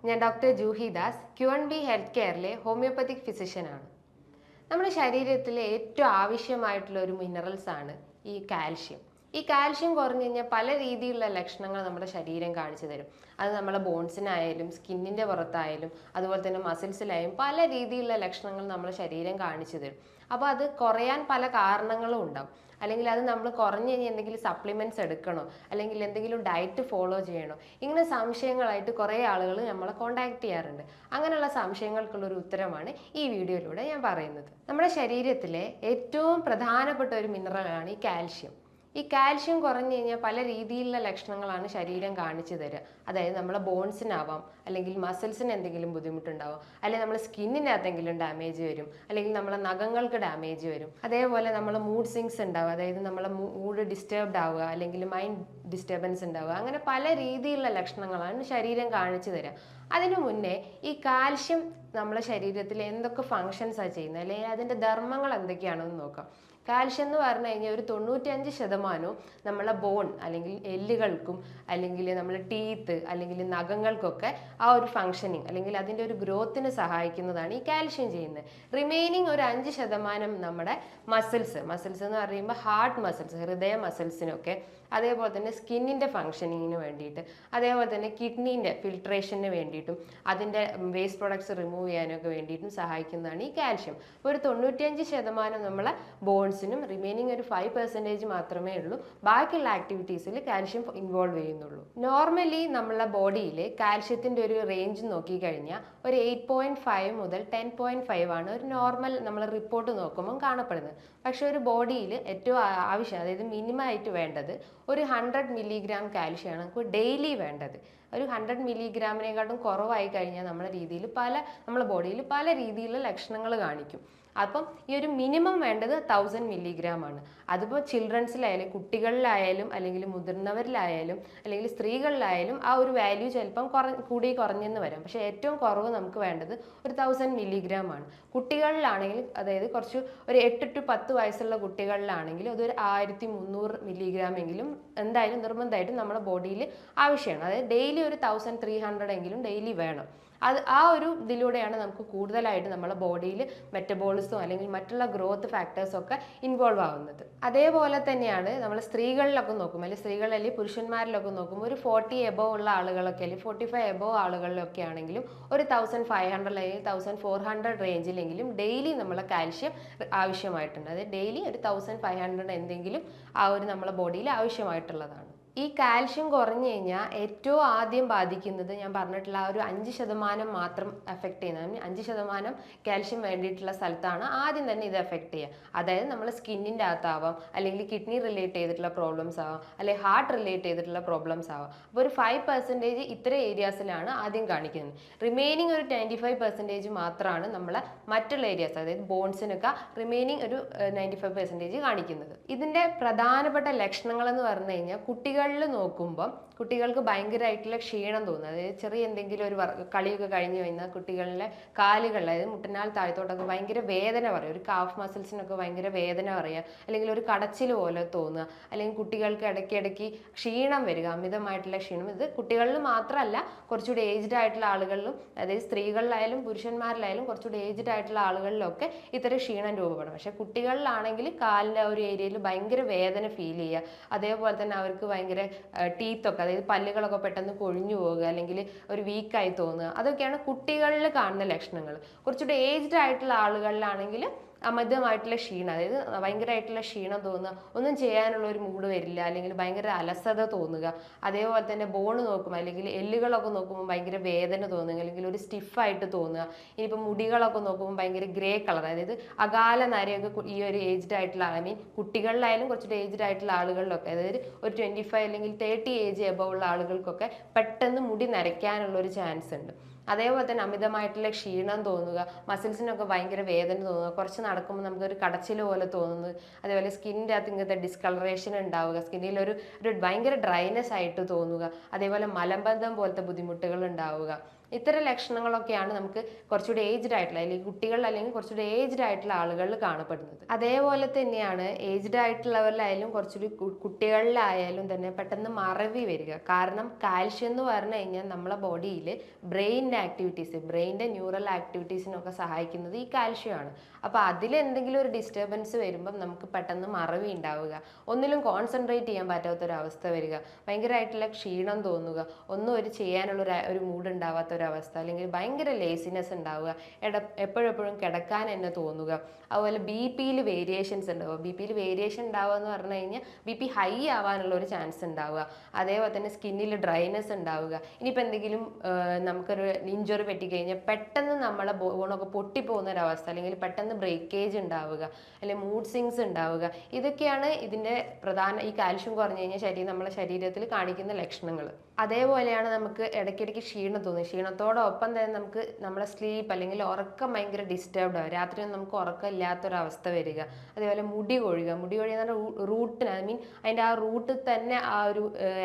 ഞാൻ doctor Juhi Das Q&B health കെയറിലെ homeopathic ഫിസിഷ്യനാണ്. നമ്മുടെ ശരീരത്തിലെ ഏറ്റവും ആവശ്യമായിട്ടുള്ള ഒരു മിനറൽസ് ആണ് ഈ കാൽഷ്യം. ഈ കാൽഷ്യം കുറഞ്ഞു കഴിഞ്ഞാൽ പല രീതിയിലുള്ള ലക്ഷണങ്ങൾ നമ്മുടെ ശരീരം കാണിച്ചു തരും. അത് നമ്മുടെ ബോൺസിനായാലും സ്കിന്നിൻ്റെ പുറത്തായാലും അതുപോലെ തന്നെ മസിൽസിലായാലും പല രീതിയിലുള്ള ലക്ഷണങ്ങൾ നമ്മുടെ ശരീരം കാണിച്ചു തരും. അപ്പോൾ അത് കുറയാൻ പല കാരണങ്ങളും ഉണ്ടാവും. അല്ലെങ്കിൽ അത് നമ്മൾ കുറഞ്ഞു കഴിഞ്ഞാൽ എന്തെങ്കിലും സപ്ലിമെൻറ്റ്സ് എടുക്കണോ, അല്ലെങ്കിൽ എന്തെങ്കിലും ഡയറ്റ് ഫോളോ ചെയ്യണോ, ഇങ്ങനെ സംശയങ്ങളായിട്ട് കുറേ ആളുകൾ നമ്മളെ കോൺടാക്ട് ചെയ്യാറുണ്ട്. അങ്ങനെയുള്ള സംശയങ്ങൾക്കുള്ളൊരു ഉത്തരമാണ് ഈ വീഡിയോയിലൂടെ ഞാൻ പറയുന്നത്. നമ്മുടെ ശരീരത്തിലെ ഏറ്റവും പ്രധാനപ്പെട്ട ഒരു മിനറലാണ് ഈ കാൽഷ്യം. ഈ കാൽഷ്യം കുറഞ്ഞു കഴിഞ്ഞാൽ പല രീതിയിലുള്ള ലക്ഷണങ്ങളാണ് ശരീരം കാണിച്ചു തരിക. അതായത് നമ്മളെ ബോൺസിനാവാം, അല്ലെങ്കിൽ മസിൽസിന് എന്തെങ്കിലും ബുദ്ധിമുട്ടുണ്ടാവും, അല്ലെങ്കിൽ നമ്മുടെ സ്കിന്നിനകത്ത് എന്തെങ്കിലും ഡാമേജ് വരും, അല്ലെങ്കിൽ നമ്മളെ നഖങ്ങൾക്ക് ഡാമേജ് വരും. അതേപോലെ നമ്മളെ മൂഡ് സ്വിങ്സ് ഉണ്ടാവുക, അതായത് നമ്മളെ മൂഡ് ഡിസ്റ്റർബ്ഡ് ആവുക, അല്ലെങ്കിൽ മൈൻഡ് ഡിസ്റ്റർബൻസ് ഉണ്ടാവുക. അങ്ങനെ പല രീതിയിലുള്ള ലക്ഷണങ്ങളാണ് ശരീരം കാണിച്ചു തരിക. അതിനു മുന്നേ ഈ കാൽഷ്യം നമ്മളെ ശരീരത്തിൽ എന്തൊക്കെ ഫങ്ഷൻസാണ് ചെയ്യുന്നത്, അല്ലെങ്കിൽ അതിൻ്റെ ധർമ്മങ്ങൾ എന്തൊക്കെയാണെന്ന് നോക്കാം. കാൽഷ്യം എന്ന് പറഞ്ഞു കഴിഞ്ഞാൽ ഒരു 95% നമ്മളെ ബോൺ അല്ലെങ്കിൽ എല്ലുകൾക്കും അല്ലെങ്കിൽ നമ്മളെ ടീത്ത് അല്ലെങ്കിൽ നഖങ്ങൾക്കൊക്കെ ആ ഒരു ഫങ്ഷനിങ് അല്ലെങ്കിൽ അതിൻ്റെ ഒരു ഗ്രോത്തിന് സഹായിക്കുന്നതാണ് ഈ കാൽഷ്യം ചെയ്യുന്നത്. റിമൈനിങ് ഒരു 5% നമ്മുടെ മസിൽസ് എന്ന് പറയുമ്പോൾ ഹാർട്ട് മസിൽസ്, ഹൃദയ മസിൽസിനൊക്കെ, അതേപോലെ തന്നെ സ്കിന്നിൻ്റെ ഫങ്ഷനിങ്ങിന് വേണ്ടിയിട്ട്, അതേപോലെ തന്നെ കിഡ്നീൻ്റെ ഫിൽട്രേഷന് വേണ്ടിയിട്ടും അതിൻ്റെ വേസ്റ്റ് പ്രൊഡക്ട്സ് റിമൂവ് ചെയ്യാനൊക്കെ വേണ്ടിയിട്ടും സഹായിക്കുന്നതാണ് ഈ കാൽഷ്യം. അപ്പോൾ ഒരു 95% നമ്മളെ ബോൺസിനും റിമൈനിങ് ഒരു 5% മാത്രമേ ഉള്ളൂ ബാക്കിയുള്ള ആക്ടിവിറ്റീസിൽ കാൽഷ്യം ഇൻവോൾവ് ചെയ്യുന്നുള്ളൂ. നോർമലി നമ്മളെ ബോഡിയിൽ കാൽഷ്യത്തിൻ്റെ ഒരു റേഞ്ച് നോക്കിക്കഴിഞ്ഞാൽ ഒരു 8.5 മുതൽ 10.5 ആണ് ഒരു നോർമൽ നമ്മൾ റിപ്പോർട്ട് നോക്കുമ്പോൾ കാണപ്പെടുന്നത്. പക്ഷേ ഒരു ബോഡിയിൽ ഏറ്റവും ആവശ്യം, അതായത് മിനിമം ആയിട്ട് വേണ്ടത് ഒരു 100 മില്ലിഗ്രാം കാൽഷ്യമാണ് നമുക്ക് ഡെയിലി വേണ്ടത്. ഒരു 100 മില്ലിഗ്രാമിനെക്കാട്ടും കുറവായി കഴിഞ്ഞാൽ നമ്മുടെ ബോഡിയിൽ പല രീതിയിലുള്ള ലക്ഷണങ്ങൾ കാണിക്കും. അപ്പം ഈ ഒരു മിനിമം വേണ്ടത് 1000 മില്ലിഗ്രാം ആണ്. അതിപ്പോൾ ചിൽഡ്രൻസിലായാലും കുട്ടികളിലായാലും അല്ലെങ്കിൽ മുതിർന്നവരിലായാലും അല്ലെങ്കിൽ സ്ത്രീകളിലായാലും ആ ഒരു വാല്യൂ ചിലപ്പം കൂടി കുറഞ്ഞെന്ന് വരാം. പക്ഷേ ഏറ്റവും കുറവ് നമുക്ക് വേണ്ടത് ഒരു 1000 മില്ലിഗ്രാം ആണ്. കുട്ടികളിലാണെങ്കിൽ, അതായത് ഒരു 8 to 10 വയസ്സുള്ള കുട്ടികളിലാണെങ്കിൽ അതൊരു 1300 മില്ലിഗ്രാം എങ്കിലും എന്തായാലും നിർബന്ധമായിട്ടും നമ്മുടെ ബോഡിയിൽ ആവശ്യമാണ്. അതായത് ഡെയിലി ഒരു 1300 എങ്കിലും ഡെയിലി വേണം. ആ ഒരു ഇതിലൂടെയാണ് നമുക്ക് കൂടുതലായിട്ട് നമ്മുടെ ബോഡിയിൽ മെറ്റബോളിസം അല്ലെങ്കിൽ മറ്റുള്ള ഗ്രോത്ത് ഫാക്ടേഴ്സ് ഒക്കെ ഇൻവോൾവ് ആവുന്നത്. അതേപോലെ തന്നെയാണ് നമ്മൾ സ്ത്രീകളിലൊക്കെ നോക്കുമ്പോൾ, അല്ലെങ്കിൽ സ്ത്രീകളിൽ പുരുഷന്മാരിലൊക്കെ നോക്കുമ്പോൾ ഒരു 40 എബോവ് ഉള്ള ആളുകളൊക്കെ, അല്ലെങ്കിൽ 45 എബോവ് ആളുകളിലൊക്കെ ആണെങ്കിലും ഒരു 1500 അല്ലെങ്കിൽ 1400 റേഞ്ചിലെങ്കിലും ഡെയിലി നമ്മളെ കാൽഷ്യം ആവശ്യമായിട്ടുണ്ട്. അതായത് ഡെയിലി ഒരു 1500 എന്തെങ്കിലും ആ ഒരു നമ്മളെ ബോഡിയിൽ ആവശ്യമായിട്ടുള്ളതാണ്. ഈ കാൽഷ്യം കുറഞ്ഞു കഴിഞ്ഞാൽ ഏറ്റവും ആദ്യം ബാധിക്കുന്നത് ഞാൻ പറഞ്ഞിട്ടുള്ള ആ ഒരു 5% മാത്രം എഫക്ട് ചെയ്യുന്നത്. 5% കാൽഷ്യം വേണ്ടിയിട്ടുള്ള സ്ഥലത്താണ് ആദ്യം തന്നെ ഇത് എഫക്ട് ചെയ്യുക. അതായത് നമ്മൾ സ്കിന്നിൻ്റെ അകത്താവാം, അല്ലെങ്കിൽ കിഡ്നി റിലേറ്റ് ചെയ്തിട്ടുള്ള പ്രോബ്ലംസ് ആവാം, അല്ലെങ്കിൽ ഹാർട്ട് റിലേറ്റ് ചെയ്തിട്ടുള്ള പ്രോബ്ലംസ് ആവാം. അപ്പോൾ ഒരു 5% ഇത്തരം ഏരിയാസിലാണ് ആദ്യം കാണിക്കുന്നത്. റിമൈനിങ് ഒരു 95% മാത്രമാണ് നമ്മളെ മറ്റുള്ള ഏരിയാസ്, അതായത് ബോൺസിനൊക്കെ റിമൈനിങ് ഒരു 95% കാണിക്കുന്നത്. ഇതിൻ്റെ പ്രധാനപ്പെട്ട ലക്ഷണങ്ങൾ എന്ന് പറഞ്ഞു കഴിഞ്ഞാൽ നോക്കുമ്പോൾ കുട്ടികൾക്ക് ഭയങ്കരമായിട്ടുള്ള ക്ഷീണം തോന്നുന്നത്. അതായത് ചെറിയ എന്തെങ്കിലും ഒരു കളിയൊക്കെ കഴിഞ്ഞ് കഴിഞ്ഞാൽ കുട്ടികളിലെ കാലുകളിൽ, അതായത് മുട്ടനാൽ താഴത്തോട്ടൊക്കെ ഭയങ്കര വേദന പറയുക, ഒരു കാഫ് മസിൽസിനൊക്കെ ഭയങ്കര വേദന പറയുക, അല്ലെങ്കിൽ ഒരു കടച്ചിൽ പോലെ തോന്നുക, അല്ലെങ്കിൽ കുട്ടികൾക്ക് ഇടയ്ക്കിടയ്ക്ക് ക്ഷീണം വരിക, അമിതമായിട്ടുള്ള ക്ഷീണം. ഇത് കുട്ടികളിൽ മാത്രമല്ല, കുറച്ചുകൂടി ഏജ്ഡ് ആയിട്ടുള്ള ആളുകളിലും, അതായത് സ്ത്രീകളിലായാലും പുരുഷന്മാരിലായാലും കുറച്ചുകൂടി ഏജ്ഡ് ആയിട്ടുള്ള ആളുകളിലൊക്കെ ഇത്തരം ക്ഷീണം രൂപപ്പെടും. പക്ഷേ കുട്ടികളിലാണെങ്കിൽ കാലിൻ്റെ ഒരു ഏരിയയിൽ ഭയങ്കര വേദന ഫീൽ ചെയ്യുക, അതേപോലെ തന്നെ അവർക്ക് ഭയങ്കര ടീത്തൊക്കെ, അതായത് പല്ലുകളൊക്കെ പെട്ടെന്ന് കൊഴിഞ്ഞു പോവുക, അല്ലെങ്കിൽ ഒരു വീക്കായി തോന്നുക, അതൊക്കെയാണ് കുട്ടികളിൽ കാണുന്ന ലക്ഷണങ്ങൾ. കുറച്ചുകൂടി ഏജ്ഡ് ആയിട്ടുള്ള ആളുകളിലാണെങ്കിൽ അമിതമായിട്ടുള്ള ക്ഷീണം, അതായത് ഭയങ്കരമായിട്ടുള്ള ക്ഷീണം തോന്നുക, ഒന്നും ചെയ്യാനുള്ള ഒരു മൂഡ് വരില്ല, അല്ലെങ്കിൽ ഭയങ്കര അലസത തോന്നുക. അതേപോലെ തന്നെ ബോൺ നോക്കുമ്പോൾ അല്ലെങ്കിൽ എല്ലുകളൊക്കെ നോക്കുമ്പോൾ ഭയങ്കര വേദന തോന്നുക, അല്ലെങ്കിൽ ഒരു സ്റ്റിഫായിട്ട് തോന്നുക. ഇനിയിപ്പോൾ മുടികളൊക്കെ നോക്കുമ്പോൾ ഭയങ്കര ഗ്രേ കളർ, അതായത് അകാല നരയൊക്കെ ഈ ഒരു ഏജ്ഡ് ആയിട്ടുള്ള കുട്ടികളിലായാലും കുറച്ചുകൂടി ഏജ്ഡ് ആയിട്ടുള്ള ആളുകളിലൊക്കെ, അതായത് ഒരു 25 അല്ലെങ്കിൽ 30 ഏജ് എബോവ് ഉള്ള ആളുകൾക്കൊക്കെ പെട്ടെന്ന് മുടി നരയ്ക്കാനുള്ള ഒരു ചാൻസ് ഉണ്ട്. അതേപോലെ തന്നെ അമിതമായിട്ടുള്ള ക്ഷീണം തോന്നുക, മസിൽസിനൊക്കെ ഭയങ്കര വേദന തോന്നുക, കുറച്ച് നടക്കുമ്പോൾ നമുക്കൊരു കടച്ചിൽ പോലെ തോന്നുന്നത്, അതേപോലെ സ്കിന്നിൻ്റെ അകത്ത് ഇങ്ങനത്തെ ഡിസ്കളറേഷൻ ഉണ്ടാവുക, സ്കിന്നിലൊരു ഭയങ്കര ഡ്രൈനെസ് ആയിട്ട് തോന്നുക, അതേപോലെ മലബന്ധം പോലത്തെ ബുദ്ധിമുട്ടുകൾ ഉണ്ടാവുക. ഇത്തരം ലക്ഷണങ്ങളൊക്കെയാണ് നമുക്ക് കുറച്ചുകൂടി ഏജ്ഡ് ആയിട്ടുള്ള അല്ലെങ്കിൽ കുട്ടികളിൽ അല്ലെങ്കിൽ കുറച്ചുകൂടി ഏജ്ഡ് ആയിട്ടുള്ള ആളുകളിൽ കാണപ്പെടുന്നത്. അതേപോലെ തന്നെയാണ് ഏജ്ഡ് ആയിട്ടുള്ളവരിലായാലും കുറച്ചുകൂടി കുട്ടികളിലായാലും തന്നെ പെട്ടെന്ന് മറവി വരിക. കാരണം കാൽഷ്യം എന്ന് പറഞ്ഞു കഴിഞ്ഞാൽ നമ്മളെ ബോഡിയിൽ ബ്രെയിനിൻ്റെ ആക്ടിവിറ്റീസ്, ബ്രെയിനിൻ്റെ ന്യൂറൽ ആക്ടിവിറ്റീസിനൊക്കെ സഹായിക്കുന്നത് ഈ കാൽഷ്യമാണ്. അപ്പോൾ അതിലെന്തെങ്കിലും ഒരു ഡിസ്റ്റർബൻസ് വരുമ്പം നമുക്ക് പെട്ടെന്ന് മറവി ഉണ്ടാവുക, ഒന്നിലും കോൺസെൻട്രേറ്റ് ചെയ്യാൻ പറ്റാത്തൊരവസ്ഥ വരിക, ഭയങ്കരമായിട്ടുള്ള ക്ഷീണം തോന്നുക, ഒന്നും ചെയ്യാനുള്ള ഒരു മൂഡ് ഉണ്ടാവാത്തൊരവസ്ഥ, അല്ലെങ്കിൽ ഭയങ്കര ലേസിനെസ് ഉണ്ടാവുക, എപ്പോഴെപ്പോഴും കിടക്കാൻ തന്നെ തോന്നുക. അതുപോലെ ബി പിയിൽ വേരിയേഷൻസ് ഉണ്ടാവുക. ബി പിയിൽ വേരിയേഷൻ ഉണ്ടാവുക എന്ന് പറഞ്ഞു കഴിഞ്ഞാൽ ബി ഹൈ ആവാനുള്ള ഒരു ചാൻസ് ഉണ്ടാവുക. അതേപോലെ തന്നെ സ്കിന്നിൽ ഡ്രൈനെസ് ഉണ്ടാവുക. ഇനിയിപ്പോൾ എന്തെങ്കിലും നമുക്കൊരു ഇഞ്ചുറി പറ്റിക്കഴിഞ്ഞാൽ പെട്ടെന്ന് നമ്മളെ ബോണൊക്കെ പൊട്ടിപ്പോകുന്ന ഒരവസ്ഥ, അല്ലെങ്കിൽ പെട്ടെന്ന് ബ്രേക്കേജ് ഉണ്ടാവുക, അല്ലെങ്കിൽ മൂഡ് സ്വിങ്സ് ഉണ്ടാവുക. ഇതൊക്കെയാണ് ഇതിൻ്റെ ഈ കാൽഷ്യം കുറഞ്ഞു കഴിഞ്ഞാൽ നമ്മളെ ശരീരത്തിൽ കാണിക്കുന്ന ലക്ഷണങ്ങൾ. അതേപോലെയാണ് നമുക്ക് ഇടയ്ക്കിടയ്ക്ക് ക്ഷീണം തോന്നും. ക്ഷീണത്തോടൊപ്പം തന്നെ നമുക്ക് നമ്മളെ സ്ലീപ്പ് അല്ലെങ്കിൽ ഉറക്കം ഭയങ്കര ഡിസ്റ്റർബ്ഡ് ആവും. രാത്രി നമുക്ക് ഉറക്കം ഇല്ലാത്തൊരവസ്ഥ വരിക. അതേപോലെ മുടി കൊഴിയുക എന്ന് പറഞ്ഞാൽ റൂട്ടിന്, ഐ മീൻ അതിൻ്റെ ആ റൂട്ടിൽ തന്നെ ആ ഒരു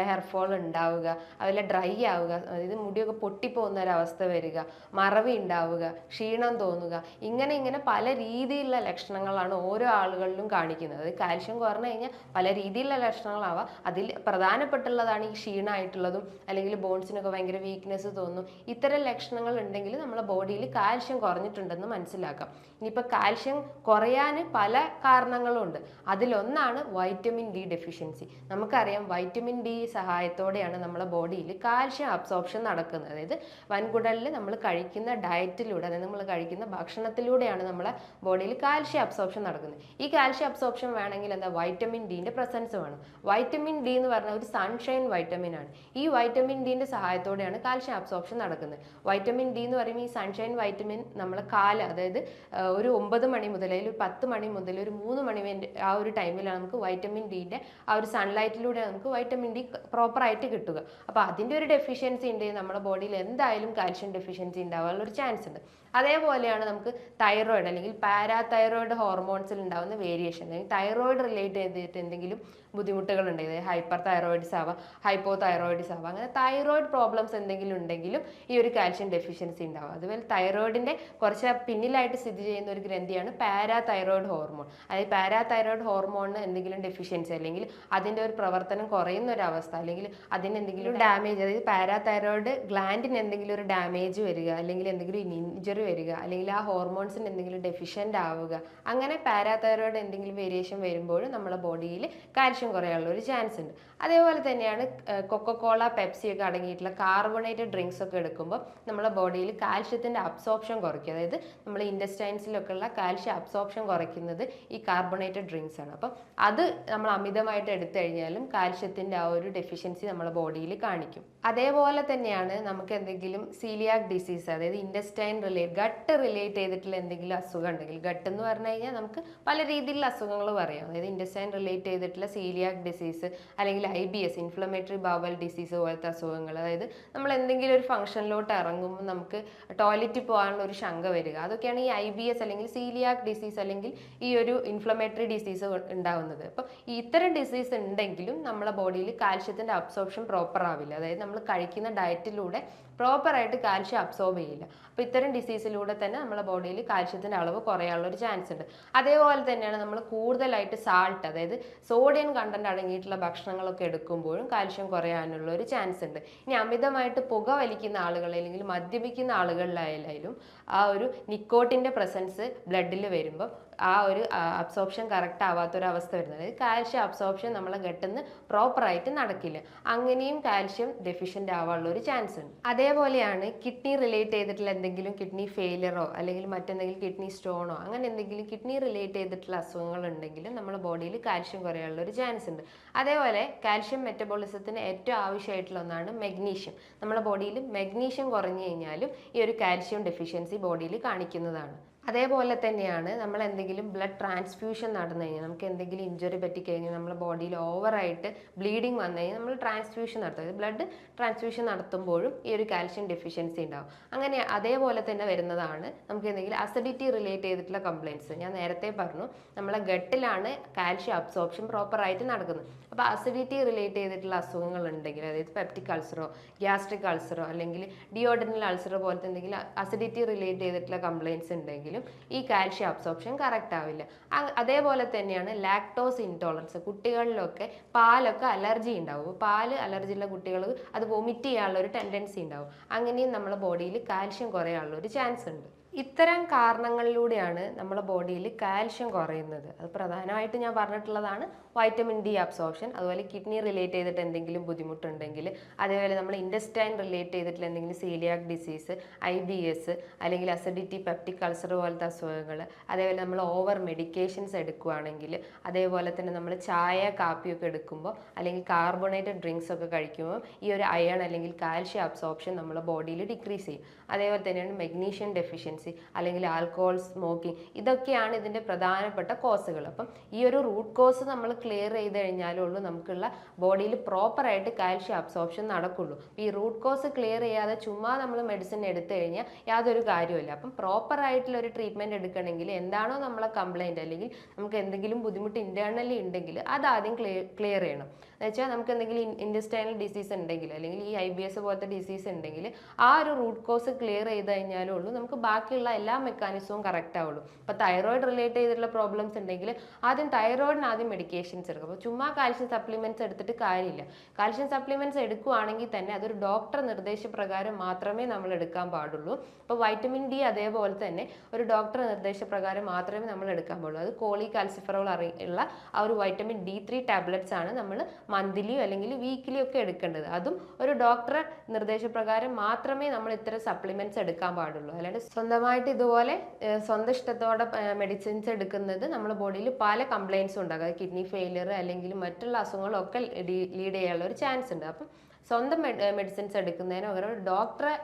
ഹെയർ ഫോൾ ഉണ്ടാവുക, അതുപോലെ ഡ്രൈ ആവുക, അതായത് മുടിയൊക്കെ പൊട്ടിപ്പോകുന്ന ഒരവസ്ഥ വരിക, മറവി ഉണ്ടാവുക, ക്ഷീണം തോന്നുക. ഇങ്ങനെ പല രീതിയിലുള്ള ലക്ഷണങ്ങളാണ് ഓരോ ആളുകളിലും കാണിക്കുന്നത്. അത് കാൽഷ്യം കുറഞ്ഞു കഴിഞ്ഞാൽ പല രീതിയിലുള്ള ലക്ഷണങ്ങളാവാം. അതിൽ പ്രധാനപ്പെട്ടുള്ളതാണ് ഈ ക്ഷീണമായിട്ടുള്ളതും, അല്ലെങ്കിൽ ബോൺസിനൊക്കെ ഭയങ്കര വീക്ക്നെസ് തോന്നും. ഇത്തരം ലക്ഷണങ്ങൾ ഉണ്ടെങ്കിൽ നമ്മുടെ ബോഡിയിൽ കാൽഷ്യം കുറഞ്ഞിട്ടുണ്ടെന്ന് മനസ്സിലാക്കാം. ഇനിയിപ്പോൾ കാൽഷ്യം കുറയാൻ പല കാരണങ്ങളും ഉണ്ട്. അതിലൊന്നാണ് വൈറ്റമിൻ ഡി ഡെഫിഷ്യൻസി. നമുക്കറിയാം വൈറ്റമിൻ ഡി സഹായത്തോടെയാണ് നമ്മുടെ ബോഡിയിൽ കാൽഷ്യം അബ്സോർപ്ഷൻ നടക്കുന്നത്. അതായത് വൻകുടലിൽ നമ്മൾ കഴിക്കുന്ന ഡയറ്റിലൂടെ, അതായത് നമ്മൾ കഴിക്കുന്ന ഭക്ഷണത്തിലൂടെയാണ് നമ്മുടെ ബോഡിയിൽ കാൽഷ്യം അബ്സോർപ്ഷൻ നടക്കുന്നത്. ഈ കാൽഷ്യം അബ്സോർപ്ഷൻ വേണമെങ്കിൽ എന്താ, വൈറ്റമിൻ ഡിൻ്റെ പ്രസൻസ് വേണം. വൈറ്റമിൻ ഡി എന്ന് പറഞ്ഞാൽ ഒരു സൺഷൈൻ വൈറ്റമിൻ ആണ്. ഈ വൈറ്റമിൻ ഡിൻ്റെ സഹായത്തോടെയാണ് കാൽഷ്യം അബ്സോർപ്ഷൻ നടക്കുന്നത്. വൈറ്റമിൻ ഡി എന്ന് പറയുമ്പോൾ ഈ സൺഷൈൻ വൈറ്റമിൻ നമ്മളെ അതായത് ഒരു 9 മണി മുതൽ അല്ലെങ്കിൽ 10 മണി മുതൽ ഒരു 3 മണി വരെ ആ ഒരു ടൈമിലാണ് നമുക്ക് വൈറ്റമിൻ ഡിൻ്റെ ആ ഒരു സൺലൈറ്റിലൂടെ നമുക്ക് വൈറ്റമിൻ ഡി പ്രോപ്പറായിട്ട് കിട്ടുക. അപ്പോൾ അതിൻ്റെ ഒരു ഡെഫിഷ്യൻസി ഉണ്ടെങ്കിൽ നമ്മുടെ ബോഡിയിൽ എന്തായാലും കാൽഷ്യം ഡെഫിഷ്യൻസി ഉണ്ടാവാനുള്ള ഒരു ചാൻസ് ഉണ്ട്. അതേപോലെയാണ് നമുക്ക് തൈറോയിഡ് അല്ലെങ്കിൽ പാരാതൈറോയിഡ് ഹോർമോൺസിൽ ഉണ്ടാകുന്ന വേരിയേഷൻ, അല്ലെങ്കിൽ തൈറോയിഡ് റിലേറ്റ് ചെയ്തിട്ട് എന്തെങ്കിലും ബുദ്ധിമുട്ടുകൾ ഉണ്ടെങ്കിൽ ഹൈപ്പർ തൈറോയിഡ്സ് ആവാം, ഹൈപ്പോ തൈറോയിഡ്സ് ആവാം, അങ്ങനെ തൈറോയിഡ് പ്രോബ്ലംസ് എന്തെങ്കിലും ഉണ്ടെങ്കിലും ഈ ഒരു കാൽഷ്യം ഡെഫിഷ്യൻസി ഉണ്ടാവും. അതുപോലെ തൈറോയിഡിൻ്റെ കുറച്ച് പിന്നിലായിട്ട് സ്ഥിതി ചെയ്യുന്ന ഒരു ഗ്രന്ഥിയാണ് പാരാതൈറോയിഡ് ഹോർമോൺ. അതായത് പാരാതൈറോയിഡ് ഹോർമോണിന് എന്തെങ്കിലും ഡെഫിഷ്യൻസി അല്ലെങ്കിൽ അതിൻ്റെ ഒരു പ്രവർത്തനം കുറയുന്ന ഒരു അവസ്ഥ, അല്ലെങ്കിൽ അതിന് എന്തെങ്കിലും ഡാമേജ്, അതായത് പാരാതൈറോയിഡ് ഗ്ലാൻഡിന് എന്തെങ്കിലും ഒരു ഡാമേജ് വരിക, അല്ലെങ്കിൽ എന്തെങ്കിലും ഇഞ്ചുറി വരിക, അല്ലെങ്കിൽ ആ ഹോർമോൺസിന് എന്തെങ്കിലും ഡെഫിഷ്യൻ്റ് ആവുക, അങ്ങനെ പാരാതൈറോയിഡ് എന്തെങ്കിലും വേരിയേഷൻ വരുമ്പോൾ നമ്മുടെ ബോഡിയിൽ കാൽഷ്യം കുറയാനുള്ള ഒരു ചാൻസ് ഉണ്ട്. അതേപോലെ തന്നെയാണ് കൊക്കക്കോള, പെപ്സി ഒക്കെ അടങ്ങിയിട്ടുള്ള കാർബണേറ്റഡ് ഡ്രിങ്ക്സ് ഒക്കെ എടുക്കുമ്പോൾ നമ്മുടെ ബോഡിയിൽ കാൽഷ്യത്തിൻ്റെ അബ്സോർപ്ഷൻ കുറയ്ക്കും. അതായത് നമ്മൾ ഇൻറ്റസ്റ്റൈൻസിലൊക്കെ ഉള്ള കാൽഷ്യം അബ്സോർപ്ഷൻ കുറയ്ക്കുന്നത് ഈ കാർബണേറ്റഡ് ഡ്രിങ്ക്സ് ആണ്. അപ്പം അത് നമ്മൾ അമിതമായിട്ട് എടുത്തു കഴിഞ്ഞാലും കാൽഷ്യത്തിൻ്റെ ആ ഒരു ഡെഫിഷ്യൻസി നമ്മുടെ ബോഡിയിൽ കാണിക്കും. അതേപോലെ തന്നെയാണ് നമുക്ക് എന്തെങ്കിലും സീലിയാക് ഡിസീസ്, അതായത് ഇൻറ്റസ്റ്റൈൻ ഗട്ട് റിലേറ്റ് ചെയ്തിട്ടുള്ള എന്തെങ്കിലും അസുഖം ഉണ്ടെങ്കിൽ, ഗട്ട് എന്ന് പറഞ്ഞു കഴിഞ്ഞാൽ നമുക്ക് പല രീതിയിലുള്ള അസുഖങ്ങൾ പറയാം. അതായത് ഇൻറ്റസ്റ്റൈൻ റിലേറ്റ് ചെയ്തിട്ടുള്ള സീലിയാക് ഡിസീസ്, അല്ലെങ്കിൽ IBS ഇൻഫ്ലമേറ്ററി ബവൽ ഡിസീസ് പോലത്തെ അസുഖങ്ങൾ, അതായത് നമ്മൾ എന്തെങ്കിലും ഒരു ഫംഗ്ഷനിലോട്ട് ഇറങ്ങുമ്പോൾ നമുക്ക് ടോയ്ലറ്റിൽ പോകാനുള്ള ഒരു ശങ്ക വരിക, അതൊക്കെയാണ് ഈ IBS അല്ലെങ്കിൽ സീലിയാക് ഡിസീസ് അല്ലെങ്കിൽ ഈ ഒരു ഇൻഫ്ലമേറ്ററി ഡിസീസ് ഉണ്ടാകുന്നത്. അപ്പോൾ ഇത്തരം ഡിസീസ് ഉണ്ടെങ്കിലും നമ്മുടെ ബോഡിയിൽ കാൽഷ്യത്തിൻ്റെ അബ്സോർപ്ഷൻ പ്രോപ്പർ ആവില്ല. അതായത് നമ്മൾ കഴിക്കുന്ന ഡയറ്റിലൂടെ പ്രോപ്പറായിട്ട് കാൽഷ്യം അബ്സോർബ് ചെയ്യില്ല. അപ്പോൾ ഇത്തരം ഡിസീസിലൂടെ തന്നെ നമ്മുടെ ബോഡിയിൽ കാൽഷ്യത്തിൻ്റെ അളവ് കുറയാനുള്ള ഒരു ചാൻസ് ഉണ്ട്. അതേപോലെ തന്നെയാണ് നമ്മൾ കൂടുതലായിട്ട് സാൾട്ട്, അതായത് സോഡിയം കണ്ടന്റ് അടങ്ങിയിട്ടുള്ള ഭക്ഷണങ്ങളൊക്കെ എടുക്കുമ്പോഴും കാൽഷ്യം കുറയാനുള്ള ഒരു ചാൻസ് ഉണ്ട്. ഇനി അമിതമായിട്ട് പുക വലിക്കുന്ന ആളുകൾ അല്ലെങ്കിൽ മദ്യപിക്കുന്ന ആളുകളിലായാലും ആ ഒരു നിക്കോട്ടിൻ്റെ പ്രസൻസ് ബ്ലഡിൽ വരുമ്പോൾ ആ ഒരു അബ്സോർപ്ഷൻ കറക്റ്റ് ആവാത്തൊരവസ്ഥ വരുന്നത്, അതായത് കാൽഷ്യം അബ്സോർപ്ഷൻ നമ്മളെ ഗട്ടിന്ന് പ്രോപ്പറായിട്ട് നടക്കില്ല. അങ്ങനെയും കാൽഷ്യം ഡെഫിഷ്യൻ്റ് ആവാനുള്ള ഒരു ചാൻസ് ഉണ്ട്. അതേപോലെയാണ് കിഡ്നി റിലേറ്റ് ചെയ്തിട്ടുള്ള എന്തെങ്കിലും കിഡ്നി ഫെയിലിയറോ അല്ലെങ്കിൽ മറ്റെന്തെങ്കിലും കിഡ്നി സ്റ്റോണോ അങ്ങനെ എന്തെങ്കിലും കിഡ്നി റിലേറ്റ് ചെയ്തിട്ടുള്ള അസുഖങ്ങൾ ഉണ്ടെങ്കിലും നമ്മുടെ ബോഡിയിൽ കാൽഷ്യം കുറയാനുള്ള ഒരു ചാൻസ് ഉണ്ട്. അതേപോലെ കാൽഷ്യം മെറ്റബോളിസത്തിന് ഏറ്റവും ആവശ്യമായിട്ടുള്ള ഒന്നാണ് മെഗ്നീഷ്യം. നമ്മുടെ ബോഡിയിൽ മെഗ്നീഷ്യം കുറഞ്ഞു കഴിഞ്ഞാലും ഈ ഒരു കാൽഷ്യം ഡെഫിഷ്യൻസി ബോഡിയിൽ കാണിക്കുന്നതാണ്. അതേപോലെ തന്നെയാണ് നമ്മൾ എന്തെങ്കിലും ബ്ലഡ് ട്രാൻസ്ഫ്യൂഷൻ നടന്നു കഴിഞ്ഞാൽ, നമുക്ക് എന്തെങ്കിലും ഇഞ്ചുറി പറ്റിക്കഴിഞ്ഞാൽ, നമ്മുടെ ബോഡിയിൽ ഓവറായിട്ട് ബ്ലീഡിങ് വന്നു കഴിഞ്ഞാൽ നമ്മൾ ട്രാൻസ്ഫ്യൂഷൻ നടത്തും. ബ്ലഡ് ട്രാൻസ്ഫ്യൂഷൻ നടത്തുമ്പോഴും ഈ ഒരു കാൽഷ്യം ഡെഫിഷ്യൻസി ഉണ്ടാവും. അങ്ങനെ അതേപോലെ തന്നെ വരുന്നതാണ് നമുക്ക് എന്തെങ്കിലും അസിഡിറ്റി റിലേറ്റ് ചെയ്തിട്ടുള്ള കംപ്ലയിൻറ്റ്സ്. ഞാൻ നേരത്തെ പറഞ്ഞു നമ്മളെ ഗട്ടിലാണ് കാൽഷ്യം അബ്സോർപ്ഷൻ പ്രോപ്പറായിട്ട് നടക്കുന്നത്. അപ്പോൾ അസിഡിറ്റി റിലേറ്റ് ചെയ്തിട്ടുള്ള അസുഖങ്ങൾ ഉണ്ടെങ്കിൽ, അതായത് പെപ്റ്റിക് അൾസറോ ഗ്യാസ്ട്രിക് അൾസറോ അല്ലെങ്കിൽ ഡിയോഡനൽ അൾസറോ പോലത്തെ എന്തെങ്കിലും അസിഡിറ്റി റിലേറ്റ് ചെയ്തിട്ടുള്ള കംപ്ലയിൻറ്റ്സ് ഉണ്ടെങ്കിലും ഈ കാൽഷ്യം അബ്സോർപ്ഷൻ കറക്റ്റ് ആവില്ല. അതേപോലെ തന്നെയാണ് ലാക്ടോസ് ഇൻടോളറൻസ്. കുട്ടികളിലൊക്കെ പാലൊക്കെ അലർജി ഉണ്ടാവും. പാല് അലർജി ഉള്ള കുട്ടികൾ അത് വൊമിറ്റ് ചെയ്യാനുള്ള ഒരു ടെൻഡൻസി ഉണ്ടാവും. അങ്ങനെയും നമ്മുടെ ബോഡിയിൽ കാൽഷ്യം കുറയാനുള്ള ഒരു ചാൻസ് ഉണ്ട്. ഇത്തരം കാരണങ്ങളിലൂടെയാണ് നമ്മുടെ ബോഡിയിൽ കാൽഷ്യം കുറയുന്നത്. അത് പ്രധാനമായിട്ട് ഞാൻ പറഞ്ഞിട്ടുള്ളതാണ് വൈറ്റമിൻ ഡി അബ്സോർപ്ഷൻ, അതുപോലെ കിഡ്നി റിലേറ്റ് ചെയ്തിട്ട് എന്തെങ്കിലും ബുദ്ധിമുട്ടുണ്ടെങ്കിൽ, അതേപോലെ നമ്മൾ ഇൻറ്റസ്റ്റൈൻ റിലേറ്റ് ചെയ്തിട്ടുള്ള എന്തെങ്കിലും സീലിയാക് ഡിസീസ്, IBS അല്ലെങ്കിൽ അസിഡിറ്റി, പെപ്റ്റിക് അൾസർ പോലത്തെ അസുഖങ്ങൾ, അതേപോലെ നമ്മൾ ഓവർ മെഡിക്കേഷൻസ് എടുക്കുകയാണെങ്കിൽ, അതേപോലെ തന്നെ നമ്മൾ ചായ കാപ്പിയൊക്കെ എടുക്കുമ്പോൾ അല്ലെങ്കിൽ കാർബണേറ്റഡ് ഡ്രിങ്ക്സ് ഒക്കെ കഴിക്കുമ്പോൾ ഈ ഒരു അയൺ അല്ലെങ്കിൽ കാൽഷ്യം അബ്സോർപ്ഷൻ നമ്മുടെ ബോഡിയിൽ ഡിക്രീസ് ചെയ്യും. അതേപോലെ തന്നെയാണ് മെഗ്നീഷ്യം ഡെഫിഷ്യൻസി അല്ലെങ്കിൽ ആൽക്കഹോൾ, സ്മോക്കിംഗ്, ഇതൊക്കെയാണ് ഇതിൻ്റെ പ്രധാനപ്പെട്ട കോസുകൾ. അപ്പം ഈ ഒരു റൂട്ട് കോസ് നമ്മൾ ക്ലിയർ ചെയ്ത് കഴിഞ്ഞാലുള്ളൂ നമുക്കുള്ള ബോഡിയിൽ പ്രോപ്പറായിട്ട് കാൽഷ്യം അബ്സോർപ്ഷൻ നടക്കുള്ളൂ. ഈ റൂട്ട് കോസ് ക്ലിയർ ചെയ്യാതെ ചുമ്മാ നമ്മൾ മെഡിസിൻ എടുത്തു കഴിഞ്ഞാൽ യാതൊരു കാര്യമില്ല. അപ്പം പ്രോപ്പറായിട്ടുള്ള ഒരു ട്രീറ്റ്മെൻറ്റ് എടുക്കണമെങ്കിൽ എന്താണോ നമ്മളെ കംപ്ലയിൻറ്റ് അല്ലെങ്കിൽ നമുക്ക് എന്തെങ്കിലും ബുദ്ധിമുട്ട് ഇൻറ്റേർണലി ഉണ്ടെങ്കിൽ അത് ആദ്യം ക്ലിയർ ചെയ്യണം. എന്ന് വെച്ചാൽ നമുക്ക് എന്തെങ്കിലും ഇൻറ്റസ്റ്റൈനൽ ഡിസീസ് ഉണ്ടെങ്കിൽ അല്ലെങ്കിൽ ഈ IBS പോലത്തെ ഡിസീസ് ഉണ്ടെങ്കിൽ ആ ഒരു റൂട്ട് കോസ് ക്ലിയർ ചെയ്ത് കഴിഞ്ഞാലേ ഉള്ളൂ നമുക്ക് ബാക്കിയുള്ള എല്ലാ മെക്കാനിസവും കറക്റ്റ് ആവുള്ളൂ. ഇപ്പോൾ തൈറോയിഡ് റിലേറ്റ് ചെയ്തിട്ടുള്ള പ്രോബ്ലംസ് ഉണ്ടെങ്കിൽ ആദ്യം മെഡിക്കേഷൻസ് എടുക്കും. അപ്പോൾ ചുമ്മാ കാൽഷ്യം സപ്ലിമെൻറ്റ്സ് എടുത്തിട്ട് കാര്യമില്ല. കാൽഷ്യം സപ്ലിമെൻറ്റ്സ് എടുക്കുകയാണെങ്കിൽ തന്നെ അതൊരു ഡോക്ടർ നിർദ്ദേശപ്രകാരം മാത്രമേ നമ്മൾ എടുക്കാൻ പാടുള്ളൂ. ഇപ്പോൾ വൈറ്റമിൻ ഡി അതേപോലെ തന്നെ ഒരു ഡോക്ടർ നിർദ്ദേശപ്രകാരം മാത്രമേ നമ്മൾ എടുക്കാൻ പാടുള്ളൂ. അത് കോളികാൽസിഫെറോൾ ഉള്ള ആ ഒരു വൈറ്റമിൻ D3 ടാബ്ലറ്റ്സ് ആണ് നമ്മൾ മന്ത്ലിയോ അല്ലെങ്കിൽ വീക്കിലിയോ ഒക്കെ എടുക്കേണ്ടത്. അതും ഒരു ഡോക്ടറെ നിർദ്ദേശപ്രകാരം മാത്രമേ നമ്മൾ ഇത്തരം സപ്ലിമെന്റ്സ് എടുക്കാൻ പാടുള്ളൂ. അല്ലാണ്ട് സ്വന്തമായിട്ട് ഇതുപോലെ സ്വന്തം ഇഷ്ടത്തോടെ മെഡിസിൻസ് എടുക്കുന്നത് നമ്മുടെ ബോഡിയിൽ പല കംപ്ലയിൻസും ഉണ്ടാകും. അത് കിഡ്നി ഫെയിലിയർ അല്ലെങ്കിൽ മറ്റുള്ള അസുഖങ്ങളൊക്കെ ലീഡ് ചെയ്യാനുള്ള ഒരു ചാൻസ് ഉണ്ട്. അപ്പം സ്വന്തം മെഡിസിൻസ് എടുക്കുന്നതിന് പകരം ഒരു ഡോക്ടറെ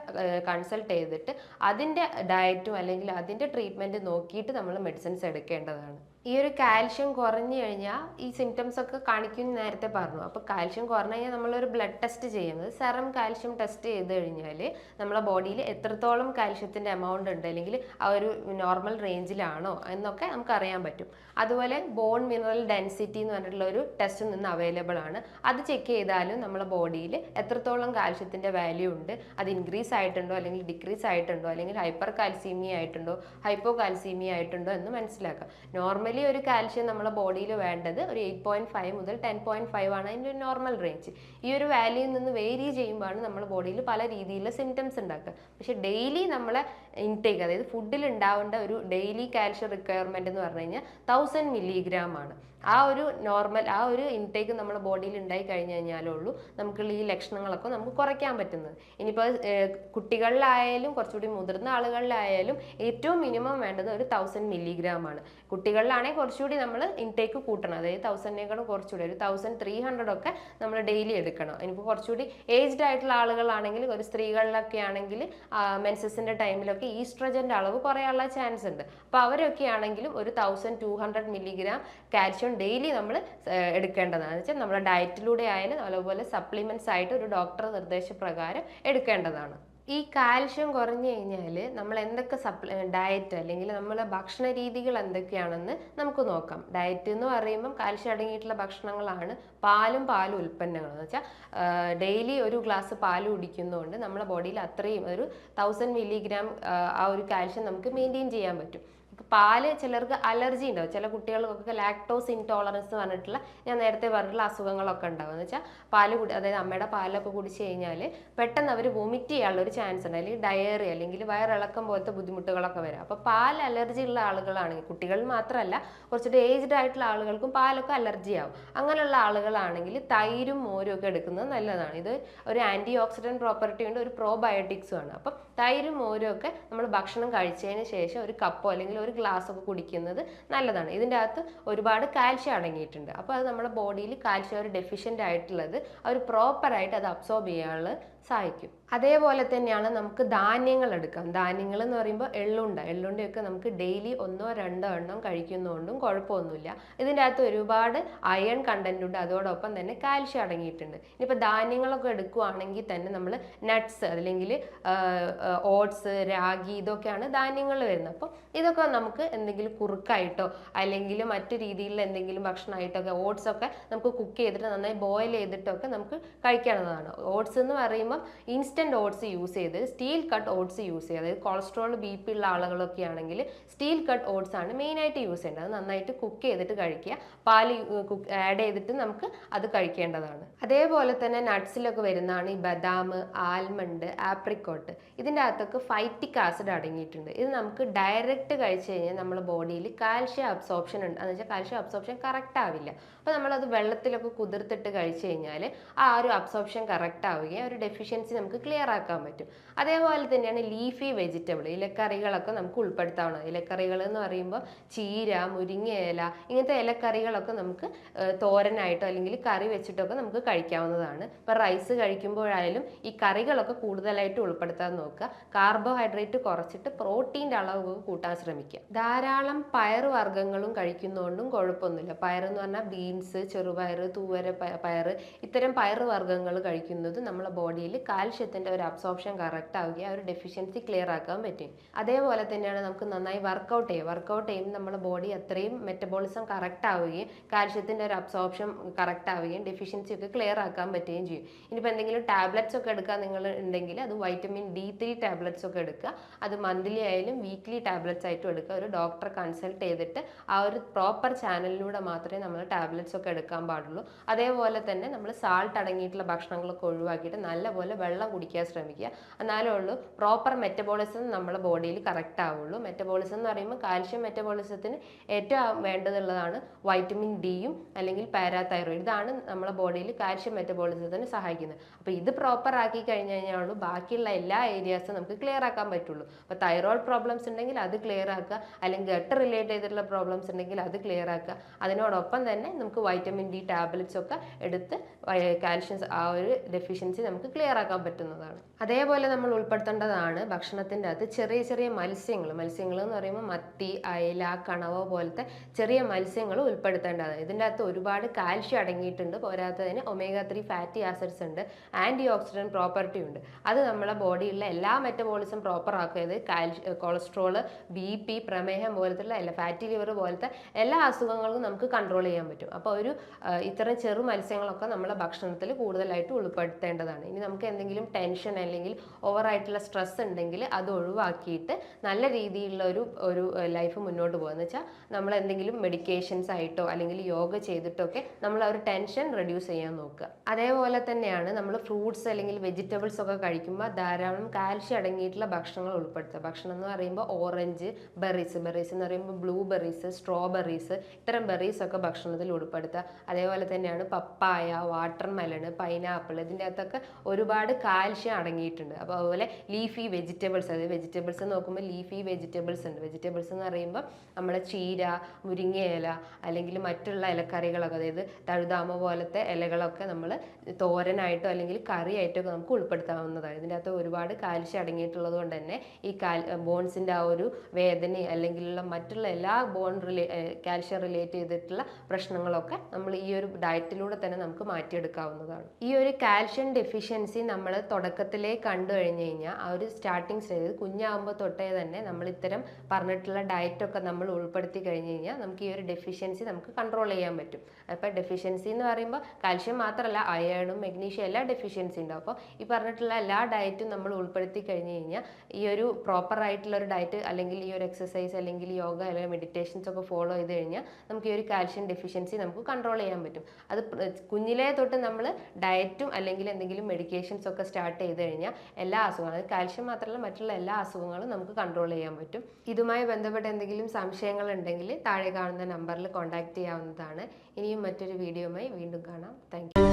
കൺസൾട്ട് ചെയ്തിട്ട് അതിൻ്റെ ഡയറ്റും അല്ലെങ്കിൽ അതിൻ്റെ ട്രീറ്റ്മെൻറ്റ് നോക്കിയിട്ട് നമ്മൾ മെഡിസിൻസ് എടുക്കേണ്ടതാണ്. ഈ ഒരു കാൽഷ്യം കുറഞ്ഞു കഴിഞ്ഞാൽ ഈ സിംറ്റംസ് ഒക്കെ കാണിക്കും നേരത്തെ പറഞ്ഞു. അപ്പോൾ കാൽഷ്യം കുറഞ്ഞു കഴിഞ്ഞാൽ നമ്മളൊരു ബ്ലഡ് ടെസ്റ്റ് ചെയ്യുന്നത് സെറം കാൽഷ്യം ടെസ്റ്റ് ചെയ്ത് കഴിഞ്ഞാൽ നമ്മളെ ബോഡിയിൽ എത്രത്തോളം കാൽഷ്യത്തിൻ്റെ എമൗണ്ട് ഉണ്ട് അല്ലെങ്കിൽ ആ ഒരു നോർമൽ റേഞ്ചിലാണോ എന്നൊക്കെ നമുക്ക് അറിയാൻ പറ്റും. അതുപോലെ ബോൺ മിനറൽ ഡെൻസിറ്റി എന്ന് പറഞ്ഞിട്ടുള്ള ഒരു ടെസ്റ്റ് നിന്ന് അവൈലബിൾ ആണ്. അത് ചെക്ക് ചെയ്താലും നമ്മളെ ബോഡിയിൽ എത്രത്തോളം കാൽഷ്യത്തിൻ്റെ വാല്യൂ ഉണ്ട്, അത് ഇൻക്രീസ് ആയിട്ടുണ്ടോ അല്ലെങ്കിൽ ഡിക്രീസ് ആയിട്ടുണ്ടോ അല്ലെങ്കിൽ ഹൈപ്പർ കാൽസീമിയ ആയിട്ടുണ്ടോ ഹൈപ്പോ കാൽസീമിയ ആയിട്ടുണ്ടോ എന്ന് മനസ്സിലാക്കാം. നോർമലി ഒരു കാൽഷ്യം നമ്മുടെ ബോഡിയിൽ വേണ്ടത് ഒരു 8.5 മുതൽ 10.5 ആണ് അതിൻ്റെ ഒരു നോർമൽ റേഞ്ച്. ഈ ഒരു വാല്യൂയിൽ നിന്ന് വേരി ചെയ്യുമ്പോഴാണ് നമ്മുടെ ബോഡിയിൽ പല രീതിയിലുള്ള സിംറ്റംസ് ഉണ്ടാക്കുക. പക്ഷെ ഡെയിലി നമ്മളെ ഇൻടേക്ക്, അതായത് ഫുഡിൽ ഉണ്ടാവേണ്ട ഒരു ഡെയിലി കാൽഷ്യം റിക്വയർമെൻറ്റ് എന്ന് പറഞ്ഞു കഴിഞ്ഞാൽ 1000 മില്ലിഗ്രാം ആണ്. ആ ഒരു നോർമൽ ആ ഒരു ഇൻടേക്ക് നമ്മുടെ ബോഡിയിൽ ഉണ്ടായി കഴിഞ്ഞു കഴിഞ്ഞാലുള്ളൂ നമുക്കുള്ള ഈ ലക്ഷണങ്ങളൊക്കെ നമുക്ക് കുറയ്ക്കാൻ പറ്റുന്നത്. ഇനിയിപ്പോൾ കുട്ടികളിലായാലും കുറച്ചുകൂടി മുതിർന്ന ആളുകളിലായാലും ഏറ്റവും മിനിമം വേണ്ടത് ഒരു 1000 മില്ലിഗ്രാം ആണ്. കുട്ടികളിലാണെങ്കിൽ കുറച്ചുകൂടി നമ്മൾ ഇൻടേക്ക് കൂട്ടണം, അതായത് 1000നേക്കാളും കുറച്ചുകൂടി ഒരു 1300 ഒക്കെ നമ്മൾ ഡെയിലി എടുക്കണം. ഇനിയിപ്പോൾ കുറച്ചുകൂടി ഏജ്ഡ് ആയിട്ടുള്ള ആളുകളാണെങ്കിൽ, ഒരു സ്ത്രീകളിലൊക്കെ ആണെങ്കിൽ മെൻസസിൻ്റെ ടൈമിലൊക്കെ ഈസ്ട്രജൻ്റെ അളവ് കുറയാനുള്ള ചാൻസ് ഉണ്ട്. അപ്പോൾ അവരൊക്കെ ആണെങ്കിലും ഒരു 1200 മില്ലിഗ്രാം കാൽഷ്യം ഡെയിലി നമ്മൾ എടുക്കേണ്ടതാണ്. വെച്ചാൽ നമ്മുടെ ഡയറ്റിലൂടെ ആയാലും അതുപോലെ സപ്ലിമെന്റ്സ് ആയിട്ട് ഒരു ഡോക്ടർ നിർദ്ദേശപ്രകാരം എടുക്കേണ്ടതാണ്. ഈ കാൽഷ്യം കുറഞ്ഞു കഴിഞ്ഞാൽ നമ്മൾ എന്തൊക്കെ ഡയറ്റ് അല്ലെങ്കിൽ നമ്മളെ ഭക്ഷണ രീതികൾ എന്തൊക്കെയാണെന്ന് നമുക്ക് നോക്കാം. ഡയറ്റ് എന്ന് പറയുമ്പം കാൽഷ്യം അടങ്ങിയിട്ടുള്ള ഭക്ഷണങ്ങളാണ് പാലും ഉൽപ്പന്നങ്ങളും. എന്ന് വെച്ചാൽ ഡെയിലി ഒരു ഗ്ലാസ് പാല് കുടിക്കുന്നതുകൊണ്ട് നമ്മുടെ ബോഡിയിൽ അത്രയും ഒരു 1000 മില്ലിഗ്രാം ആ ഒരു കാൽഷ്യം നമുക്ക് മെയിൻറ്റെയിൻ ചെയ്യാൻ പറ്റും. പാല് ചിലർക്ക് അലർജി ഉണ്ടാവും. ചില കുട്ടികൾക്കൊക്കെ ലാക്ടോസ് ഇൻടോളറൻസ് പറഞ്ഞിട്ടുള്ള ഞാൻ നേരത്തെ പറഞ്ഞിട്ടുള്ള അസുഖങ്ങളൊക്കെ ഉണ്ടാവും. എന്ന് വെച്ചാൽ അതായത് അമ്മയുടെ പാലൊക്കെ കുടിച്ചു കഴിഞ്ഞാൽ പെട്ടെന്ന് അവർ വൊമിറ്റ് ചെയ്യാനുള്ള ഒരു ചാൻസ് ഉണ്ട്, അല്ലെങ്കിൽ ഡയറി അല്ലെങ്കിൽ വയറിളക്കം പോലത്തെ ബുദ്ധിമുട്ടുകളൊക്കെ വരാം. അപ്പോൾ പാൽ അലർജി ഉള്ള ആളുകളാണെങ്കിൽ, കുട്ടികൾ മാത്രമല്ല കുറച്ചുകൂടി ഏജ്ഡ് ആയിട്ടുള്ള ആളുകൾക്കും പാലൊക്കെ അലർജി ആവും. അങ്ങനെയുള്ള ആളുകളാണെങ്കിൽ തൈരും മോരും ഒക്കെ എടുക്കുന്നത് നല്ലതാണ്. ഇത് ഒരു ആൻറ്റി ഓക്സിഡൻറ്റ് പ്രോപ്പർട്ടി ഉണ്ട്, ഒരു പ്രോബയോട്ടിക്സും ആണ്. അപ്പം തൈരും മോരും ഒക്കെ നമ്മൾ ഭക്ഷണം കഴിച്ചതിന് ശേഷം ഒരു കപ്പോ അല്ലെങ്കിൽ ഒരു ഗ്ലാസ് ഒക്കെ കുടിക്കുന്നത് നല്ലതാണ്. ഇതിൻ്റെ അകത്ത് ഒരുപാട് കാൽഷ്യം അടങ്ങിയിട്ടുണ്ട്. അപ്പോൾ അത് നമ്മുടെ ബോഡിയിൽ കാൽഷ്യം ഒരു ഡെഫിഷ്യൻ്റ് ആയിട്ടുള്ളത് അവർ പ്രോപ്പറായിട്ട് അത് അബ്സോർബ് ചെയ്യാനുള്ള സഹായിക്കും. അതേപോലെ തന്നെയാണ് നമുക്ക് ധാന്യങ്ങൾ എടുക്കാം. ധാന്യങ്ങൾ എന്ന് പറയുമ്പോൾ എള്ളുണ്ടയൊക്കെ നമുക്ക് ഡെയിലി 1-2 എണ്ണം കഴിക്കുന്നതുകൊണ്ടും കുഴപ്പമൊന്നുമില്ല. ഇതിൻ്റെ അകത്ത് ഒരുപാട് അയൺ കണ്ടന്റ് ഉണ്ട്, അതോടൊപ്പം തന്നെ കാൽഷ്യം അടങ്ങിയിട്ടുണ്ട്. ഇനിയിപ്പോൾ ധാന്യങ്ങളൊക്കെ എടുക്കുകയാണെങ്കിൽ തന്നെ നമ്മൾ നട്ട്സ് അല്ലെങ്കിൽ ഓട്സ്, രാഗി ഇതൊക്കെയാണ് ധാന്യങ്ങൾ വരുന്നത്. അപ്പോൾ ഇതൊക്കെ നമുക്ക് എന്തെങ്കിലും കുറുക്കായിട്ടോ അല്ലെങ്കിൽ മറ്റു രീതിയിലുള്ള എന്തെങ്കിലും ഭക്ഷണമായിട്ടൊക്കെ ഓട്സ് ഒക്കെ നമുക്ക് കുക്ക് ചെയ്തിട്ട് നന്നായി ബോയിൽ ചെയ്തിട്ടൊക്കെ നമുക്ക് കഴിക്കാവുന്നതാണ്. ഓട്സ് എന്ന് പറയുമ്പോൾ ഇൻസ്റ്റന്റ് ഓട്സ് യൂസ് ചെയ്ത് സ്റ്റീൽ കട്ട് ഓട്സ് യൂസ് ചെയ്യുക. അതായത് കൊളസ്ട്രോൾ BP ഉള്ള ആളുകളൊക്കെ ആണെങ്കിൽ സ്റ്റീൽ കട്ട് ഓട്സ് ആണ് മെയിനായിട്ട് യൂസ് ചെയ്യേണ്ടത്. അത് നന്നായിട്ട് കുക്ക് ചെയ്തിട്ട് കഴിക്കുക. പാല് ആഡ് ചെയ്തിട്ട് നമുക്ക് അത് കഴിക്കേണ്ടതാണ്. അതേപോലെ തന്നെ നട്ട്സിലൊക്കെ വരുന്നതാണ് ഈ ബദാം, ആൽമണ്ട്, ആപ്രിക്കോട്ട്. ഇതിൻ്റെ അകത്തൊക്കെ ഫൈറ്റിക് ആസിഡ് അടങ്ങിയിട്ടുണ്ട്. ഇത് നമുക്ക് ഡയറക്റ്റ് കഴിച്ചു കഴിഞ്ഞാൽ നമ്മുടെ ബോഡിയിൽ കാൽഷ്യം അബ്സോർപ്ഷൻ ഉണ്ട്. എന്ന് വെച്ചാൽ കാൽഷ്യം അബ്സോർപ്ഷൻ കറക്റ്റ് ആവില്ല. അപ്പോൾ നമ്മളത് വെള്ളത്തിലൊക്കെ കുതിർത്തിട്ട് കഴിച്ചു കഴിഞ്ഞാൽ ആ ഒരു അബ്സോർപ്ഷൻ കറക്റ്റ് ആവുകയും ഒരു ഡെഫിഷ്യൻസി നമുക്ക് ക്ലിയർ ആക്കാൻ പറ്റും. അതേപോലെ തന്നെയാണ് ലീഫി വെജിറ്റബിൾ, ഇലക്കറികളൊക്കെ നമുക്ക് ഉൾപ്പെടുത്താവുന്നത്. ഇലക്കറികൾ എന്ന് പറയുമ്പോൾ ചീര, മുരിങ്ങയില ഇങ്ങനത്തെ ഇലക്കറികളൊക്കെ നമുക്ക് തോരനായിട്ടോ അല്ലെങ്കിൽ കറി വെച്ചിട്ടൊക്കെ നമുക്ക് കഴിക്കാവുന്നതാണ്. ഇപ്പോൾ റൈസ് കഴിക്കുമ്പോഴായാലും ഈ കറികളൊക്കെ കൂടുതലായിട്ട് ഉൾപ്പെടുത്താൻ നോക്കുക. കാർബോഹൈഡ്രേറ്റ് കുറച്ചിട്ട് പ്രോട്ടീൻ്റെ അളവ് കൂട്ടാൻ ശ്രമിക്കുക. ധാരാളം പയർ വർഗ്ഗങ്ങളും കഴിക്കുന്നതുകൊണ്ടും കുഴപ്പമൊന്നുമില്ല. പയറെന്ന് പറഞ്ഞാൽ ബീൻസ്, ചെറുപയർ, തൂവര പയർ, ഇത്തരം പയർ വർഗ്ഗങ്ങൾ കഴിക്കുന്നത് നമ്മളെ ബോഡിയിൽ കാൽഷ്യത്തിൻ്റെ ഒരു അബ്സോർപ്ഷൻ കറക്റ്റ് ആവുകയും ആ ഒരു ഡെഫിഷ്യൻസി ക്ലിയർ ആക്കാൻ പറ്റും. അതേപോലെ തന്നെയാണ് നമുക്ക് നന്നായി വർക്കൗട്ട് ചെയ്യുമ്പോൾ നമ്മുടെ ബോഡി അത്രയും മെറ്റബോളിസം കറക്റ്റ് ആവുകയും കാൽഷ്യത്തിൻ്റെ ഒരു അബ്സോർപ്ഷൻ കറക്റ്റ് ആവുകയും ഡെഫിഷ്യൻസി ഒക്കെ ക്ലിയർ ആക്കാൻ പറ്റുകയും ചെയ്യും. ഇനിയിപ്പോൾ എന്തെങ്കിലും ടാബ്ലറ്റ്സ് ഒക്കെ എടുക്കാൻ നിങ്ങൾ ഉണ്ടെങ്കിൽ അത് വൈറ്റമിൻ D3 ടാബ്ലറ്റ്സ് ഒക്കെ എടുക്കുക. അത് മന്ത്ലി ആയാലും വീക്ക്ലി ടാബ്ലറ്റ്സ് ആയിട്ടും എടുക്കുക. ഒരു ഡോക്ടറെ കൺസൾട്ട് ചെയ്തിട്ട് ആ ഒരു പ്രോപ്പർ ചാനലിലൂടെ മാത്രമേ നമ്മൾ ടാബ്ലറ്റ്സ് ഒക്കെ എടുക്കാൻ പാടുള്ളൂ. അതേപോലെ തന്നെ നമ്മൾ സാൾട്ട് അടങ്ങിയിട്ടുള്ള ഭക്ഷണങ്ങളൊക്കെ ഒഴിവാക്കിയിട്ട് നല്ലപോലെ വെള്ളം കുടിക്കാൻ ശ്രമിക്കുക. എന്നാലേ ഉള്ളൂ പ്രോപ്പർ മെറ്റബോളിസം നമ്മുടെ ബോഡിയിൽ കറക്റ്റ് ആവുള്ളൂ. മെറ്റബോളിസം എന്ന് പറയുമ്പോൾ കാൽഷ്യം മെറ്റബോളിസത്തിന് ഏറ്റവും വേണ്ടതുള്ളതാണ് വൈറ്റമിൻ ഡിയും അല്ലെങ്കിൽ പാരാതൈറോയിഡ്. ഇതാണ് നമ്മുടെ ബോഡിയിൽ കാൽഷ്യം മെറ്റബോളിസത്തിന് സഹായിക്കുന്നത്. അപ്പോൾ ഇത് പ്രോപ്പർ ആക്കി കഴിഞ്ഞ് കഴിഞ്ഞാൽ ബാക്കിയുള്ള എല്ലാ ഏരിയാസും നമുക്ക് ക്ലിയർ ആക്കാൻ പറ്റുള്ളൂ. അപ്പോൾ തൈറോയിഡ് പ്രോബ്ലംസ് ഉണ്ടെങ്കിൽ അത് ക്ലിയർ ആക്കുക, അല്ലെങ്കിൽ ഗട്ട് റിലേറ്റ് ചെയ്തിട്ടുള്ള പ്രോബ്ലംസ് ഉണ്ടെങ്കിൽ അത് ക്ലിയർ ആക്കുക. അതിനോടൊപ്പം തന്നെ നമുക്ക് വൈറ്റമിൻ ഡി ടാബ്ലറ്റ്സ് ഒക്കെ എടുത്ത് കാൽഷ്യം ആ ഒരു ഡെഫിഷ്യൻസി നമുക്ക് ക്ലിയർ ആക്കാൻ പറ്റുന്നതാണ്. അതേപോലെ നമ്മൾ ഉൾപ്പെടുത്തേണ്ടതാണ് ഭക്ഷണത്തിൻ്റെ അകത്ത് ചെറിയ ചെറിയ മത്സ്യങ്ങൾ എന്ന് പറയുമ്പോൾ മത്തി, അയല, കണവ പോലത്തെ ചെറിയ മത്സ്യങ്ങൾ ഉൾപ്പെടുത്തേണ്ടതാണ്. ഇതിൻ്റെ അകത്ത് ഒരുപാട് കാൽഷ്യം അടങ്ങിയിട്ടുണ്ട്. പോരാത്തതിന് omega-3 ഫാറ്റി ആസിഡ്സ് ഉണ്ട്, ആൻറ്റി ഓക്സിഡൻറ്റ് പ്രോപ്പർട്ടി ഉണ്ട്. അത് നമ്മളെ ബോഡിയിലുള്ള എല്ലാ മെറ്റബോളിസം പ്രോപ്പർ ആക്കിയത് കൊളസ്ട്രോള്, BP, പ്രമേഹം പോലത്തുള്ള ഫാറ്റി ലിവർ പോലത്തെ എല്ലാ അസുഖങ്ങളും നമുക്ക് കൺട്രോൾ ചെയ്യാൻ പറ്റും. അപ്പോൾ ഇത്തരം ചെറു മത്സ്യങ്ങളൊക്കെ നമ്മളെ ഭക്ഷണത്തിൽ കൂടുതലായിട്ട് ഉൾപ്പെടുത്തേണ്ടതാണ്. ഇനി നമുക്ക് എന്തെങ്കിലും ടെൻഷൻ അല്ലെങ്കിൽ ഓവറായിട്ടുള്ള സ്ട്രെസ് ഉണ്ടെങ്കിൽ അത് ഒഴിവാക്കിയിട്ട് നല്ല രീതിയിലുള്ള ഒരു ലൈഫ് മുന്നോട്ട് പോകുക. എന്ന് വെച്ചാൽ നമ്മൾ എന്തെങ്കിലും മെഡിക്കേഷൻസ് ആയിട്ടോ അല്ലെങ്കിൽ യോഗ ചെയ്തിട്ടോ ഒക്കെ നമ്മൾ ആ ഒരു ടെൻഷൻ റെഡ്യൂസ് ചെയ്യാൻ നോക്കുക. അതേപോലെ തന്നെയാണ് നമ്മൾ ഫ്രൂട്ട്സ് അല്ലെങ്കിൽ വെജിറ്റബിൾസ് ഒക്കെ കഴിക്കുമ്പോൾ ധാരാളം കാൽഷ്യം അടങ്ങിയിട്ടുള്ള ഭക്ഷണങ്ങൾ ഉൾപ്പെടുത്തുക. ഭക്ഷണം എന്ന് പറയുമ്പോൾ ഓറഞ്ച്, ബെറീസ് എന്ന് പറയുമ്പോൾ ബ്ലൂ ബെറീസ്, സ്ട്രോബെറീസ്, ഇത്തരം ബെറീസ് ഒക്കെ ഭക്ഷണത്തിൽ ഉൾപ്പെടുത്തുക. അതേപോലെ തന്നെയാണ് പപ്പായ, വാട്ടർ മെലൺ, പൈനാപ്പിൾ, ഇതിൻ്റെ അകത്തൊക്കെ ഒരുപാട് കാൽഷ്യം അടങ്ങിയിട്ടുണ്ട്. അപ്പോൾ അതുപോലെ ലീഫി വെജിറ്റബിൾസ്, അതായത് വെജിറ്റബിൾസ് നോക്കുമ്പോൾ ലീഫി വെജിറ്റബിൾസ് ഉണ്ട്. വെജിറ്റബിൾസ് എന്ന് പറയുമ്പോൾ നമ്മുടെ ചീര, മുരിങ്ങയില അല്ലെങ്കിൽ മറ്റുള്ള ഇലക്കറികളൊക്കെ, അതായത് തഴുതാമ പോലത്തെ ഇലകളൊക്കെ നമ്മൾ തോരനായിട്ടോ അല്ലെങ്കിൽ കറിയായിട്ടോ നമുക്ക് ഉൾപ്പെടുത്താവുന്നതാണ്. ഇതിൻ്റെ അകത്ത് ഒരുപാട് കാൽഷ്യം അടങ്ങിയിട്ടുള്ളത് കൊണ്ട് തന്നെ ഈ ബോൺസിൻ്റെ ആ ഒരു വേദന അല്ലെങ്കിലുള്ള മറ്റുള്ള എല്ലാ കാൽഷ്യം റിലേറ്റ് ചെയ്തിട്ടുള്ള പ്രശ്നങ്ങളൊക്കെ നമ്മൾ ഈ ഒരു ഡയറ്റിലൂടെ തന്നെ നമുക്ക് മാറ്റിയെടുക്കാവുന്നതാണ്. ഈ ഒരു കാൽഷ്യം ഡെഫിഷ്യൻസി നമ്മൾ തുടക്കത്തിലേ കണ്ടു കഴിഞ്ഞ് കഴിഞ്ഞാൽ ആ ഒരു സ്റ്റാർട്ടിങ് സ്റ്റേജ് കുഞ്ഞാകുമ്പോൾ തൊട്ടേ തന്നെ നമ്മൾ ഇത്തരം പറഞ്ഞിട്ടുള്ള ഡയറ്റൊക്കെ നമ്മൾ ഉൾപ്പെടുത്തി കഴിഞ്ഞ് കഴിഞ്ഞാൽ നമുക്ക് ഈ ഒരു ഡെഫിഷ്യൻസി നമുക്ക് കൺട്രോൾ ചെയ്യാൻ പറ്റും. അപ്പോൾ ഡെഫിഷ്യൻസി എന്ന് പറയുമ്പോൾ കാൽഷ്യം മാത്രമല്ല അയണും മെഗ്നീഷ്യം എല്ലാ ഡെഫിഷ്യൻസി ഉണ്ടാവും. അപ്പോൾ ഈ പറഞ്ഞിട്ടുള്ള എല്ലാ ഡയറ്റും നമ്മൾ ഉൾപ്പെടുത്തി കഴിഞ്ഞ് കഴിഞ്ഞാൽ ഈ ഒരു പ്രോപ്പർ ആയിട്ടുള്ള ഒരു ഡയറ്റ് അല്ലെങ്കിൽ ഈ ഒരു എക്സസൈസ് അല്ലെങ്കിൽ യോഗ അല്ലെങ്കിൽ മെഡിറ്റേഷൻസ് ഒക്കെ ഫോളോ ചെയ്ത് കഴിഞ്ഞാൽ നമുക്ക് ഈ ഒരു കാൽഷ്യം ഡെഫിഷ്യൻസി നമുക്ക് കൺട്രോൾ ചെയ്യാൻ പറ്റും. അത് കുഞ്ഞിലേ തൊട്ട് നമ്മൾ ഡയറ്റും അല്ലെങ്കിൽ എന്തെങ്കിലും മെഡിക്കേഷൻസ് ഒക്കെ സ്റ്റാർട്ട് ചെയ്ത് കഴിഞ്ഞാൽ എല്ലാ അസുഖങ്ങളും, അത് കാൽഷ്യം മാത്രമല്ല മറ്റുള്ള എല്ലാ അസുഖങ്ങളും നമുക്ക് കൺട്രോൾ ചെയ്യാൻ പറ്റും. ഇതുമായി ബന്ധപ്പെട്ട എന്തെങ്കിലും സംശയങ്ങൾ ഉണ്ടെങ്കിൽ താഴെ കാണുന്ന നമ്പറിൽ കോൺടാക്ട് ചെയ്യാവുന്നതാണ്. ഇനിയും മറ്റൊരു വീഡിയോയുമായി വീണ്ടും കാണാം. Thank you.